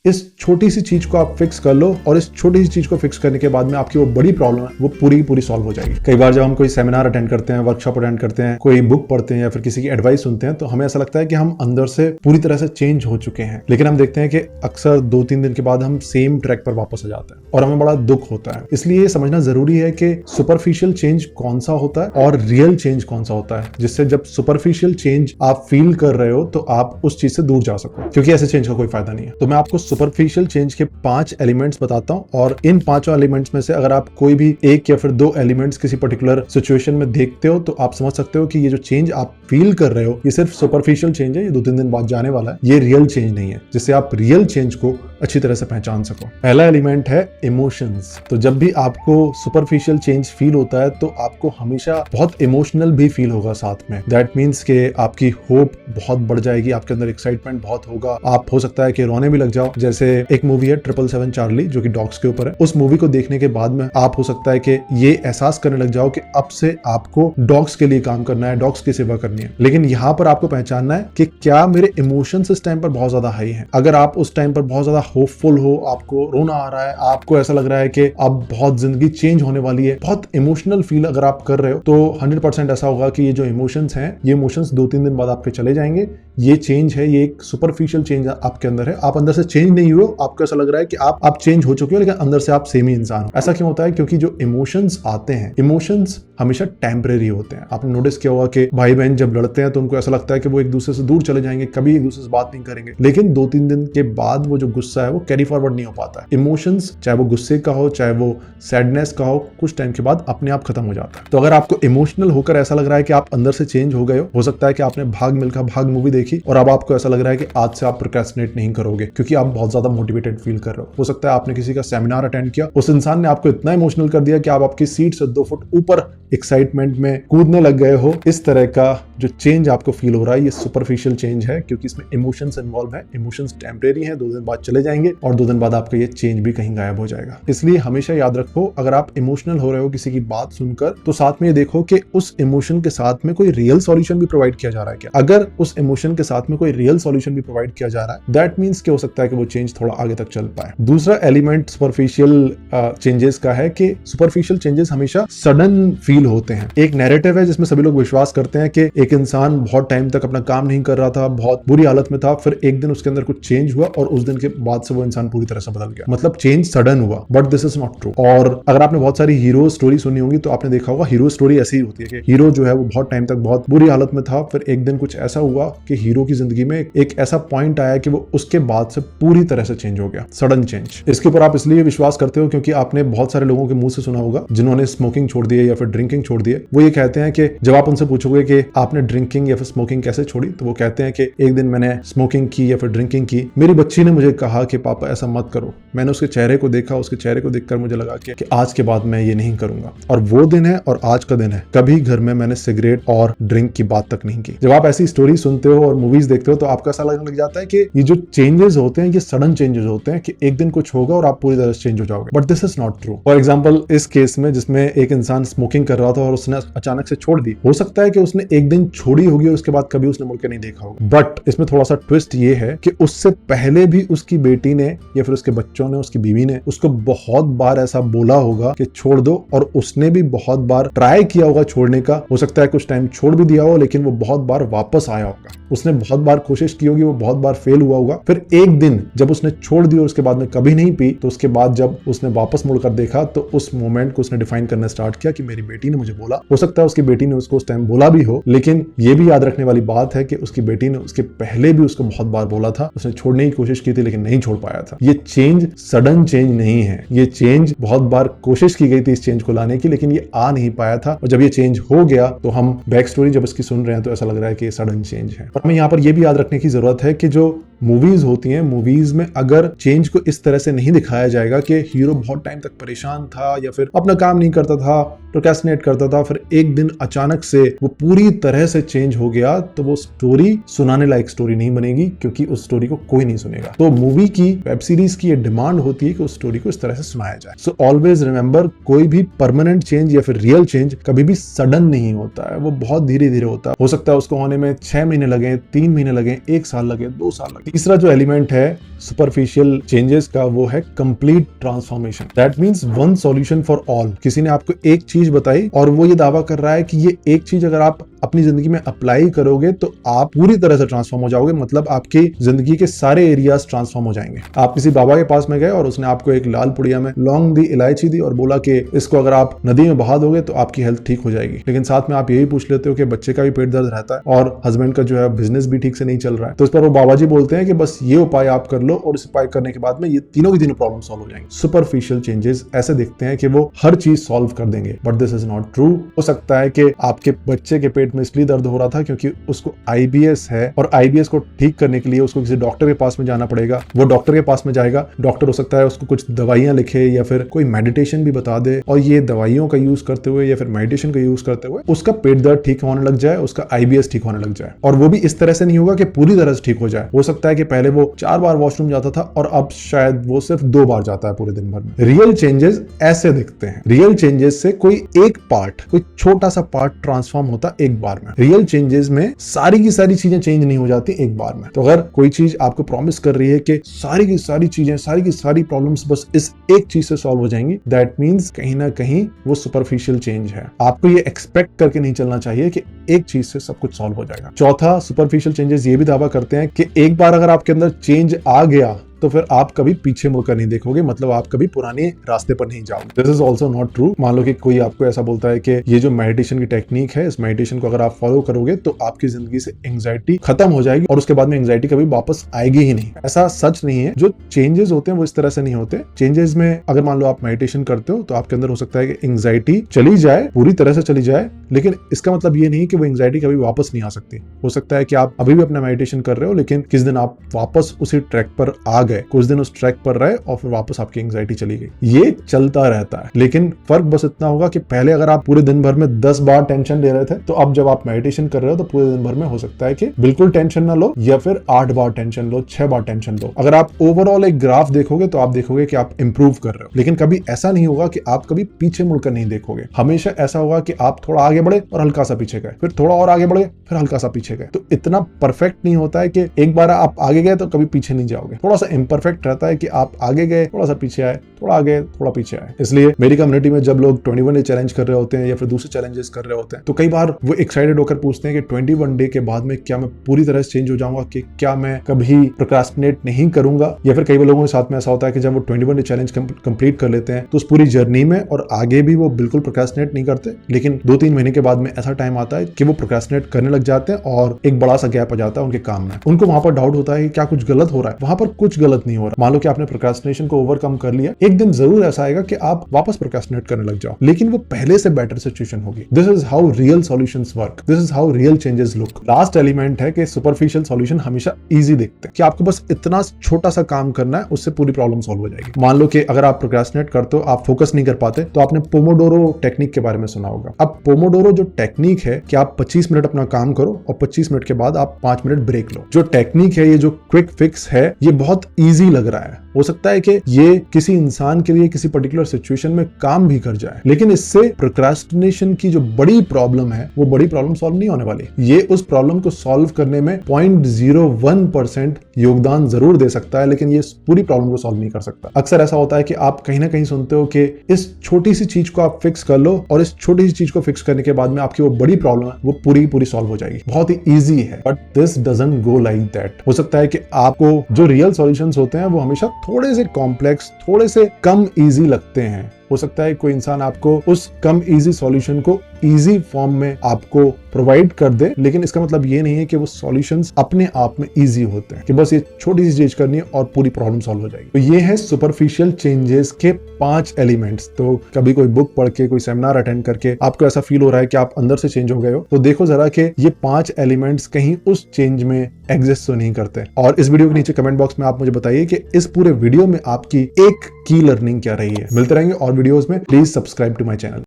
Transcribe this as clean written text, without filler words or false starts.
इस छोटी सी चीज को आप फिक्स कर लो और इस छोटी सी चीज को फिक्स करने के बाद में आपकी वो बड़ी प्रॉब्लम है वो पूरी की पूरी सॉल्व हो जाएगी। कई बार जब हम कोई सेमिनार अटेंड करते हैं, वर्कशॉप अटेंड करते हैं, कोई बुक पढ़ते हैं या फिर किसी की एडवाइस सुनते हैं तो हमें ऐसा लगता है कि हम अंदर से पूरी तरह से चेंज हो चुके हैं, लेकिन हम देखते हैं कि अक्सर 2-3 दिन के बाद हम सेम ट्रैक पर वापस आ जाते हैं और हमें बड़ा दुख होता है। इसलिए समझना जरूरी है कि सुपरफिशियल चेंज कौन सा होता है और रियल चेंज कौन सा होता है, जिससे जब सुपरफिशियल चेंज आप फील कर रहे हो तो आप उस चीज से दूर जा सको, क्योंकि ऐसे चेंज का कोई फायदा नहीं है। तो मैं आपको सुपरफिशियल चेंज के 5 एलिमेंट्स बताता हूं और इन 5 एलिमेंट्स में से अगर आप कोई भी एक या फिर 2 एलिमेंट्स किसी पर्टिकुलर सिचुएशन में देखते हो तो आप समझ सकते हो कि ये जो चेंज आप फील कर रहे हो ये सिर्फ सुपरफिशियल चेंज है, ये 2-3 दिन बाद जाने वाला है, ये रियल चेंज नहीं है, जिससे आप रियल चेंज को अच्छी तरह से पहचान सको। पहला एलिमेंट है इमोशंस। तो जब भी आपको सुपरफिशियल चेंज फील होता है तो आपको हमेशा बहुत इमोशनल भी फील होगा साथ में। दैट मीन्स के आपकी होप बहुत बढ़ जाएगी, आपके अंदर एक्साइटमेंट बहुत होगा, आप हो सकता है कि रोने भी लग जाओ। जैसे एक मूवी है 777 चार्ली जो कि डॉग्स के ऊपर है, उस मूवी को देखने के बाद में आप हो सकता है कि ये एहसास करने लग जाओ कि अब से आपको डॉग्स के लिए काम करना है, डॉग्स की सेवा करनी है। लेकिन यहाँ पर आपको पहचानना है कि क्या मेरे इमोशंस इस टाइम पर बहुत ज्यादा हाई हैं। अगर आप उस टाइम पर बहुत ज्यादा होपफुल हो, आपको रोना आ रहा है, आपको ऐसा लग रहा है कि अब बहुत जिंदगी चेंज होने वाली है, बहुत इमोशनल फील अगर आप कर रहे हो तो 100% ऐसा होगा कि ये जो इमोशंस हैं ये इमोशंस 2-3 दिन बाद आपके चले जाएंगे। ये चेंज है, ये एक सुपरफिशियल चेंज आपके अंदर है, आप अंदर से चेंज नहीं हुए, आपको ऐसा लग रहा है कि आप चेंज हो चुके हो लेकिन अंदर से आप सेम ही इंसान हो। ऐसा क्यों होता है? क्योंकि जो इमोशंस आते हैं, इमोशंस हमेशा टेम्परेरी होते हैं। आपने नोटिस किया होगा कि भाई बहन जब लड़ते हैं तो उनको ऐसा लगता है कि वो एक दूसरे से दूर चले जाएंगे, कभी एक दूसरे से बात नहीं करेंगे, लेकिन 2-3 दिन के बाद वो जो गुस्सा है वो कैरी फॉरवर्ड नहीं हो पाता है। इमोशंस चाहे वो गुस्से का हो, चाहे वो सैडनेस का हो, कुछ टाइम के बाद अपने आप खत्म हो जाता है। तो अगर आपको इमोशनल होकर ऐसा लग रहा है कि आप अंदर से चेंज हो गए हो सकता है कि आपने भाग मिल्खा भाग मूवी देखी और अब आपको ऐसा लग रहा है कि आज से आप प्रोक्रेस्टिनेट नहीं करोगे क्योंकि आप बहुत ज्यादा मोटिवेटेड फील कर रहे हो सकता है आपने किसी का सेमिनार अटेंड किया, उस इंसान ने आपको इतना इमोशनल कर दिया कि आप आपकी सीट से 2 फुट ऊपर एक्साइटमेंट में कूदने लग गए हो। इस तरह का जो चेंज आपको फील हो रहा है ये सुपरफिशियल चेंज है, क्योंकि इसमें इमोशंस इन्वॉल्व है। इमोशंस टेम्परेरी हैं, 2 दिन बाद चले जाएंगे और 2 दिन बाद आपका ये चेंज भी कहीं गायब हो जाएगा। इसलिए हमेशा याद रखो, अगर आप इमोशनल हो रहे हो किसी की बात सुनकर तो साथ में ये देखो कि उस इमोशन के साथ में कोई रियल सॉल्यूशन भी प्रोवाइड किया जा रहा है क्या। अगर उस इमोशन के साथ में कोई रियल सॉल्यूशन भी प्रोवाइड किया जा रहा है, दैट मीन्स कि हो सकता है कि वो चेंज थोड़ा आगे तक चल पाए। दूसरा एलिमेंट सुपरफिशियल चेंजेस का है कि सुपरफिशियल चेंजेस हमेशा सडन फील होते हैं। एक नैरेटिव है जिसमें सभी लोग विश्वास करते हैं कि एक इंसान बहुत टाइम तक अपना काम नहीं कर रहा था, बहुत बुरी हालत में था, फिर एक दिन उसके अंदर कुछ चेंज हुआ और उस दिन के बाद से वो इंसान पूरी तरह से बदल गया। मतलब चेंज सडन हुआ, but this is not true. और अगर आपने बहुत सारी हीरो स्टोरी सुनी होगी तो आपने देखा होगा हीरो स्टोरी ऐसी ही होती है कि हीरो जो है वो बहुत टाइम तक बहुत बुरी हालत में था, फिर एक दिन कुछ ऐसा हुआ कि हीरो की जिंदगी में एक ऐसा पॉइंट आया कि वो उसके बाद से पूरी तरह से चेंज हो गया, सडन चेंज। इसके ऊपर आप इसलिए विश्वास करते हो क्योंकि आपने बहुत सारे लोगों के मुंह से सुना होगा जिन्होंने स्मोकिंग छोड़ दी है या फिर ड्रिंकिंग छोड़ दी है। वो ये कहते हैं कि जब आप उनसे पूछोगे कि आपने ड्रिंकिंग या फिर स्मोकिंग कैसे छोड़ी, तो वो कहते हैं कि एक दिन मैंने स्मोकिंग की या फिर ड्रिंकिंग की, मेरी बच्ची ने मुझे कहा कि पापा ऐसा मत करो। मैंने उसके चेहरे को देखा, उसके चेहरे को देखकर मुझे लगा कि आज के बाद मैं ये नहीं करूंगा। और वो दिन है और आज का दिन है, कभी घर में मैंने सिगरेट और ड्रिंक की बात तक नहीं की। जब आप ऐसी स्टोरी सुनते हो और मूवीज देखते हो तो आपको ऐसा लगने लग जाता है कि ये जो चेंजेस होते हैं ये सडन चेंजेस होते हैं कि एक दिन कुछ होगा और आप पूरी तरह से चेंज हो जाओगे, but this is not true. For example इस केस में जिसमें एक इंसान स्मोकिंग कर रहा था और उसने अचानक से छोड़ दी, हो सकता है कि उसने एक दिन छोड़ी होगी और उसके बाद कभी उसने मुड़ के नहीं देखा होगा। बट इसमें थोड़ा सा ट्विस्ट ये है कि उससे पहले भी उसकी बेटी ने या फिर उसके बच्चों ने, उसकी बीवी ने उसको बहुत बार ऐसा बोला होगा कि छोड़ दो, और उसने भी बहुत बार ट्राई किया होगा छोड़ने का। हो सकता है कुछ टाइम छोड़ भी दिया हो लेकिन वो बहुत बार वापस आया होगा। उसने बहुत बार कोशिश की होगी, वो बहुत बार फेल हुआ होगा। फिर एक दिन जब उसने छोड़ दी और उसके बाद में कभी नहीं पी, तो उसके बाद जब उसने वापस मुड़कर देखा तो उस मोमेंट को उसने डिफाइन करना स्टार्ट किया कि मेरी बेटी ने मुझे बोला। हो सकता है उसकी बेटी ने उसको उस टाइम बोला भी हो, लेकिन ये भी याद रखने वाली बात है कि उसकी बेटी ने उसके पहले भी उसको बहुत बार बोला था, उसने छोड़ने की कोशिश की थी लेकिन नहीं छोड़ पाया था। ये चेंज सडन चेंज नहीं है, ये चेंज बहुत बार कोशिश की गई थी इस चेंज को लाने की, लेकिन ये आ नहीं पाया था। और जब ये चेंज हो गया तो हम बैक स्टोरी जब इसकी सुन रहे हैं तो ऐसा लग रहा है कि ये सडन चेंज है। और हमें यहाँ पर यह भी याद रखने की जरूरत है कि जो मूवीज होती हैं, मूवीज में अगर चेंज को इस तरह से नहीं दिखाया जाएगा कि हीरो बहुत टाइम तक परेशान था या फिर अपना काम नहीं करता था, प्रोक्रेस्टिनेट करता था, फिर एक दिन अचानक से वो पूरी तरह से चेंज हो गया, तो वो स्टोरी सुनाने लायक स्टोरी नहीं बनेगी, क्योंकि उस स्टोरी को कोई नहीं सुनेगा। तो मूवी की, वेब सीरीज की ये डिमांड होती है कि उस स्टोरी को इस तरह से सुनाया जाए। सो ऑलवेज रिमेंबर, कोई भी परमानेंट चेंज या फिर रियल चेंज कभी भी सडन नहीं होता है, वो बहुत धीरे धीरे होता है। हो सकता है उसको होने में 6 महीने लगे, 3 महीने लगे, 1 साल लगे, 2 साल लगे, तीसरा जो एलिमेंट है सुपरफिशियल चेंजेस का, वो है complete transformation. That means one solution for all. किसी ने आपको एक चीज बताई और वो ये दावा कर रहा है कि ये एक चीज अगर आप अपनी जिंदगी में अप्लाई करोगे तो आप पूरी तरह से ट्रांसफॉर्म हो जाओगे, मतलब आपकी जिंदगी के सारे एरियाज ट्रांसफॉर्म हो जाएंगे। आप किसी बाबा के पास में गए और उसने आपको एक लाल पुड़िया में लौंग दी, इलायची दी और बोला कि इसको अगर आप नदी में बहा दोगे तो आपकी हेल्थ ठीक हो जाएगी। लेकिन साथ में आप यही पूछ लेते हो कि बच्चे का भी पेट दर्द रहता है और हस्बैंड का जो है बिजनेस भी ठीक से नहीं चल रहा है, तो इस पर वो बाबा जी बोलते हैं कि बस ये उपाय आप कर लो और इस उपाय करने के बाद में ये तीनों की तीनों प्रॉब्लम सॉल्व हो जाएंगे। सुपरफिशियल चेंजेस ऐसे दिखते हैं कि वो हर चीज सॉल्व कर देंगे, but this is not true. हो सकता है कि आपके बच्चे के पेट में इसलिए दर्द हो रहा था क्योंकि उसको आईबीएस है और आईबीएस को ठीक करने के लिए उसको किसी डॉक्टर के पास में जाना पड़ेगा। वो डॉक्टर के पास में जाएगा, डॉक्टर हो सकता है उसको कुछ दवाइयां लिखे या फिर कोई मेडिटेशन भी बता दे, और ये दवाइयों का यूज करते हुए या फिर मेडिटेशन का यूज करते हुए उसका पेट दर्द ठीक होने लग जाए, उसका आईबीएस ठीक होने लग जाए। और वो भी इस तरह से नहीं होगा कि पूरी तरह से ठीक हो जाए। हो सकता है कि पहले वो 4 बार वॉशरूम जाता था और अब शायद वो सिर्फ 2 बार जाता है पूरे दिन भर में। रियल चेंजेस ऐसे दिखते हैं। रियल चेंजेस से कोई एक पार्ट, कोई छोटा सा पार्ट ट्रांसफॉर्म होता एक बार में। रियल चेंजेस में सारी की सारी चीजें चेंज नहीं हो जाती एक बार में। तो अगर कोई चीज आपको प्रॉमिस कर रही है कि सारी की सारी चीजें, सारी की सारी प्रॉब्लम्स बस इस एक चीज से सॉल्व हो जाएंगी, दैट मींस कहीं ना कहीं वो सुपरफिशियल चेंज है। आपको ये एक्सपेक्ट करके नहीं चलना चाहिए कि एक चीज से सब कुछ सॉल्व हो जाएगा। चौथा, सुपरफिशियल चेंजेस ये भी दावा करते हैं कि एक बार अगर आपके अंदर चेंज आ गया तो फिर आप कभी पीछे मुड़कर नहीं देखोगे, मतलब आप कभी पुराने रास्ते पर नहीं जाओगे। This is also not true. मान लो कि कोई आपको ऐसा बोलता है कि ये जो मेडिटेशन की टेक्निक है, इस मेडिटेशन को अगर आप फॉलो करोगे तो आपकी जिंदगी से एंग्जाइटी खत्म हो जाएगी और उसके बाद में एंग्जाइटी कभी वापस आएगी ही नहीं। ऐसा सच नहीं है। जो चेंजेस होते हैं वो इस तरह से नहीं होते। चेंजेस में अगर मान लो आप मेडिटेशन करते हो तो आपके अंदर हो सकता है कि एंग्जाइटी चली जाए, पूरी तरह से चली जाए, लेकिन इसका मतलब ये नहीं कि वो एंग्जाइटी कभी वापस नहीं आ सकती। हो सकता है कि आप अभी भी अपना मेडिटेशन कर रहे हो लेकिन किस दिन आप वापस उसी ट्रैक पर आ गए, कुछ दिन उस ट्रैक पर रहे और फिर वापस आपकी एंग्जाइटी चली गई। ये चलता रहता है, लेकिन फर्क बस इतना होगा कि पहले अगर आप पूरे दिन भर में 10 बार टेंशन ले रहे थे तो अब जब आप मेडिटेशन कर रहे हो तो पूरे दिन भर में हो सकता है कि बिल्कुल टेंशन ना लो या फिर 8 बार टेंशन लो, 6 बार टेंशन लो। अगर आप ओवरऑल एक ग्राफ देखोगे तो आप देखोगे कि आप इंप्रूव कर रहे हो, लेकिन कभी ऐसा नहीं होगा कि आप कभी पीछे मुड़कर नहीं देखोगे। हमेशा ऐसा होगा कि आप थोड़ा आगे बढ़े और हल्का सा पीछे गए, फिर थोड़ा और आगे बढ़े, फिर हल्का सा पीछे गए। तो इतना परफेक्ट नहीं होता है कि एक बार आप आगे गए तो कभी पीछे नहीं जाओगे। थोड़ा सा इम्परफेक्ट रहता है कि आप आगे गए, थोड़ा सा पीछे आए, थोड़ा आगे, थोड़ा पीछे आए। इसलिए मेरी कम्युनिटी में जब लोग 21 डे चैलेंज कर रहे होते हैं या फिर दूसरे चैलेंजेस कर रहे होते हैं तो कई बार वो एक्साइटेड होकर पूछते हैं कि 21 डे के बाद में क्या मैं पूरी तरह से चेंज हो जाऊंगा, कि क्या मैं कभी प्रोक्रास्टिनेट नहीं करूंगा। या फिर कई लोगों के साथ में ऐसा होता है कि जब वो 21 डे चैलेंज कंप्लीट कर लेते हैं तो उस पूरी जर्नी में और आगे भी वो बिल्कुल प्रोक्रास्टिनेट नहीं करते, लेकिन 2-3 महीने के बाद में ऐसा टाइम आता है कि वो प्रोक्रास्टिनेट करने लग जाते हैं और एक बड़ा सा गैप आ जाता है उनके काम में। उनको वहां पर डाउट होता है कि क्या कुछ गलत हो रहा है। वहां पर कुछ गलत नहीं हो रहा। मान लो कि आपने प्रोक्रास्टिनेशन को ओवरकम कर लिया, एक दिन जरूर ऐसा आएगा कि आप वापस प्रोक्रास्टिनेट करने लग जाओ, लेकिन वो पहले से बेटर सिचुएशन होगी। This is how real solutions work, this is how real changes look. Last element है कि सुपरफिशियल सॉल्यूशन हमेशा इजी दिखते हैं, कि आपको बस इतना छोटा सा काम करना है, उससे पूरी प्रॉब्लम सॉल्व हो जाएगी। मान लो कि अगर आप प्रोक्रास्टिनेट करते हो, आप फोकस नहीं कर पाते, तो आपने पोमोडोरो टेक्निक के बारे में सुना होगा। अब पोमोडोरो जो टेक्निक है कि आप 25 मिनट अपना काम करो और 25 मिनट के बाद आप 5 मिनट ब्रेक लो। जो टेक्निक है, ये जो क्विक फिक्स है, ये बहुत ईजी लग रहा है। हो सकता है कि ये किसी इंसान के लिए किसी पर्टिकुलर सिचुएशन में काम भी कर जाए, लेकिन इससे प्रोक्रास्टिनेशन की जो बड़ी प्रॉब्लम है वो बड़ी प्रॉब्लम सॉल्व नहीं होने वाली। ये उस प्रॉब्लम को सॉल्व करने में 0.01% योगदान जरूर दे सकता है, लेकिन ये पूरी प्रॉब्लम को सॉल्व नहीं कर सकता। अक्सर ऐसा होता है कि आप कहीं ना कहीं सुनते हो कि इस छोटी सी चीज को आप फिक्स कर लो और इस छोटी सी चीज को फिक्स करने के बाद में आपकी वो बड़ी प्रॉब्लम है वो पूरी सॉल्व हो जाएगी। बहुत ही ईजी है, but this doesn't go like that. हो सकता है कि आपको जो रियल सॉल्यूशंस होते हैं वो हमेशा थोड़े से कॉम्प्लेक्स, थोड़े से कम ईजी लगते हैं। हो सकता है कोई इंसान आपको उस कम इजी सॉल्यूशन को इजी फॉर्म में आपको प्रोवाइड कर दे, लेकिन इसका मतलब ये नहीं है कि वो सॉल्यूशंस अपने आप में इजी होते हैं, कि बस ये छोटी सी चीज करनी है और पूरी प्रॉब्लम सॉल्व हो जाएगी। तो ये है सुपरफिशियल चेंजेस के 5 एलिमेंट्स। तो कभी कोई बुक पढ़ के, कोई सेमिनार अटेंड करके आपको ऐसा फील हो रहा है कि आप अंदर से चेंज हो गए हो, तो देखो जरा कि ये 5 एलिमेंट्स कहीं उस चेंज में एग्जिस्ट तो नहीं करते। और इस वीडियो के नीचे कमेंट बॉक्स में आप मुझे बताइए कि इस पूरे वीडियो में आपकी एक की लर्निंग क्या रही है। मिलते रहेंगे और वीडियोस में। Please subscribe to my channel.